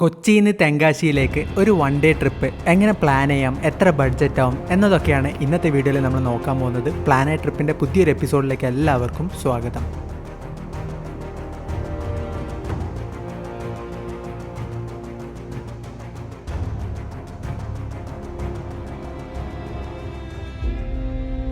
കൊച്ചിയിൽ നിന്ന് തെങ്കാശിയിലേക്ക് ഒരു വൺ ഡേ ട്രിപ്പ് എങ്ങനെ പ്ലാൻ ചെയ്യാം, എത്ര ബഡ്ജറ്റ് ആവും എന്നതൊക്കെയാണ് ഇന്നത്തെ വീഡിയോയിൽ നമ്മൾ നോക്കാൻ പോകുന്നത്. പ്ലാനായ ട്രിപ്പിൻ്റെ പുതിയൊരു എപ്പിസോഡിലേക്ക് എല്ലാവർക്കും സ്വാഗതം.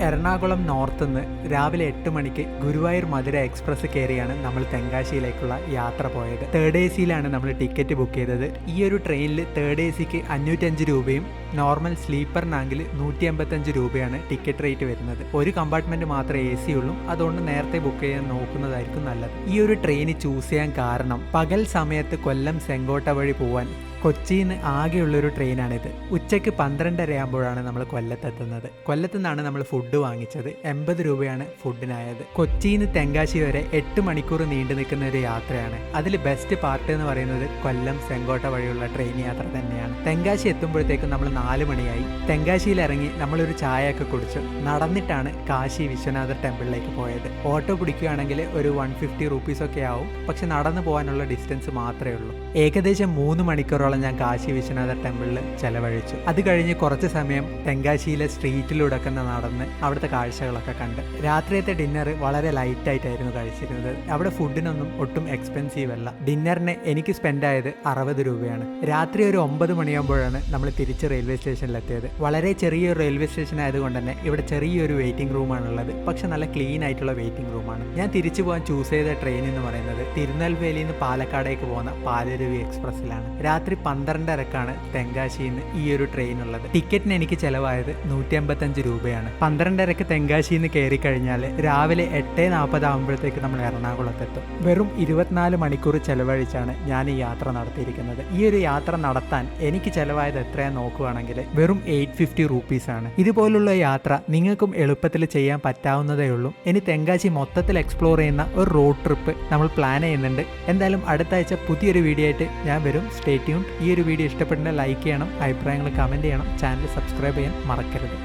എറണാകുളം നോർത്ത് നിന്ന് രാവിലെ 8 മണിക്ക് ഗുരുവായൂർ മധുര എക്സ്പ്രസ് കയറിയാണ് നമ്മൾ തെങ്കാശിയിലേക്കുള്ള യാത്ര പോയത്. തേർഡ് എ സിയിലാണ് നമ്മൾ ടിക്കറ്റ് ബുക്ക് ചെയ്തത്. ഈ ഒരു ട്രെയിനിൽ തേർഡ് എ സിക്ക് 505 രൂപയും നോർമൽ സ്ലീപ്പറിനാണെങ്കിൽ 185 രൂപയാണ് ടിക്കറ്റ് റേറ്റ് വരുന്നത്. ഒരു കമ്പാർട്ട്മെൻറ്റ് മാത്രമേ എ സി ഉള്ളൂ, അതുകൊണ്ട് നേരത്തെ ബുക്ക് ചെയ്യാൻ നോക്കുന്നതായിരിക്കും നല്ലത്. ഈ ഒരു ട്രെയിൻ ചൂസ് ചെയ്യാൻ കാരണം പകൽ സമയത്ത് കൊല്ലം സെങ്കോട്ട വഴി പോവാൻ കൊച്ചിയിൽ നിന്ന് ആകെയുള്ളൊരു ട്രെയിനാണിത്. ഉച്ചയ്ക്ക് 12:30 ആകുമ്പോഴാണ് നമ്മൾ കൊല്ലത്തെത്തുന്നത്. കൊല്ലത്തു നിന്നാണ് നമ്മൾ ഫുഡ് വാങ്ങിച്ചത്. 80 രൂപയാണ് ഫുഡിനായത്. കൊച്ചിയിൽ നിന്ന് തെങ്കാശി വരെ 8 മണിക്കൂർ നീണ്ടു നിൽക്കുന്ന ഒരു യാത്രയാണ്. അതിൽ ബെസ്റ്റ് പാർട്ട് എന്ന് പറയുന്നത് കൊല്ലം സെങ്കോട്ട വഴിയുള്ള ട്രെയിൻ യാത്ര തന്നെയാണ്. തെങ്കാശി എത്തുമ്പോഴത്തേക്കും നമ്മൾ 4 മണിയായി. തെങ്കാശിയിൽ ഇറങ്ങി നമ്മളൊരു ചായയൊക്കെ കുടിച്ചു നടന്നിട്ടാണ് കാശി വിശ്വനാഥ ടെമ്പിളിലേക്ക് പോയത്. ഓട്ടോ പിടിക്കുകയാണെങ്കിൽ ഒരു 150 റുപ്പീസൊക്കെ ആവും, പക്ഷെ നടന്നു പോകാനുള്ള ഡിസ്റ്റൻസ് മാത്രമേ ഉള്ളൂ. ഏകദേശം 3 മണിക്കൂറോളം ഞാൻ കാശി വിശ്വനാഥ ടെമ്പിളിൽ ചെലവഴിച്ചു. അത് കഴിഞ്ഞ് കുറച്ച് സമയം തെങ്കാശിയിലെ സ്ട്രീറ്റിലൂടെയൊക്കെ നടന്ന് അവിടുത്തെ കാഴ്ചകളൊക്കെ കണ്ട്. രാത്രിയത്തെ ഡിന്നർ വളരെ ലൈറ്റായിട്ടായിരുന്നു കഴിച്ചിരുന്നത്. അവിടെ ഫുഡിനൊന്നും ഒട്ടും എക്സ്പെൻസീവ് അല്ല. ഡിന്നറിന് എനിക്ക് സ്പെൻഡ് ആയത് 60 രൂപയാണ്. രാത്രി ഒരു 9 മണിയാകുമ്പോഴാണ് നമ്മൾ തിരിച്ച് റെയിൽവേ സ്റ്റേഷനിലെത്തിയത്. വളരെ ചെറിയൊരു റെയിൽവേ സ്റ്റേഷൻ ആയതുകൊണ്ട് തന്നെ ഇവിടെ ചെറിയൊരു വെയിറ്റിംഗ് റൂമാണുള്ളത്, പക്ഷെ നല്ല ക്ലീൻ ആയിട്ടുള്ള വെയിറ്റിംഗ് റൂമാണ്. ഞാൻ തിരിച്ചു പോകാൻ ചൂസ് ചെയ്ത ട്രെയിൻ എന്ന് പറയുന്നത് തിരുനെൽവേലിയിൽ നിന്ന് പാലക്കാടേക്ക് പോകുന്ന പാലരുവി എക്സ്പ്രസ്സിലാണ്. രാത്രി 12:30ക്കാണ് തെങ്കാശിയിൽ നിന്ന് ഈ ഒരു ട്രെയിൻ ഉള്ളത്. ടിക്കറ്റിന് എനിക്ക് ചിലവായത് 185 രൂപയാണ്. 12:30ക്ക് തെങ്കാശിയിൽ നിന്ന് കയറി കഴിഞ്ഞാൽ രാവിലെ 8:40 ആകുമ്പോഴത്തേക്ക് നമ്മൾ എറണാകുളത്തെത്തും. വെറും 24 മണിക്കൂർ ചെലവഴിച്ചാണ് ഞാൻ ഈ യാത്ര നടത്തിയിരിക്കുന്നത്. ഈ ഒരു യാത്ര നടത്താൻ എനിക്ക് ചിലവായത് എത്രയാണെന്ന് നോക്കുകയാണെങ്കിൽ വെറും 850 റുപ്പീസാണ്. ഇതുപോലുള്ള യാത്ര നിങ്ങൾക്കും എളുപ്പത്തിൽ ചെയ്യാൻ പറ്റാവുന്നതേ ഉള്ളൂ. ഇനി തെങ്കാശി മൊത്തത്തിൽ എക്സ്പ്ലോർ ചെയ്യുന്ന ഒരു റോഡ് ട്രിപ്പ് നമ്മൾ പ്ലാൻ ചെയ്യുന്നുണ്ട്. എന്തായാലും അടുത്ത ആഴ്ച പുതിയൊരു വീഡിയോ ആയിട്ട് ഞാൻ വരും. Stay tuned. ഈ ഒരു വീഡിയോ ഇഷ്ടപ്പെട്ടെങ്കിൽ ലൈക്ക് ചെയ്യണം, അഭിപ്രായങ്ങൾ കമൻറ്റ് ചെയ്യണം, ചാനൽ സബ്സ്ക്രൈബ് ചെയ്യാൻ മറക്കരുത്.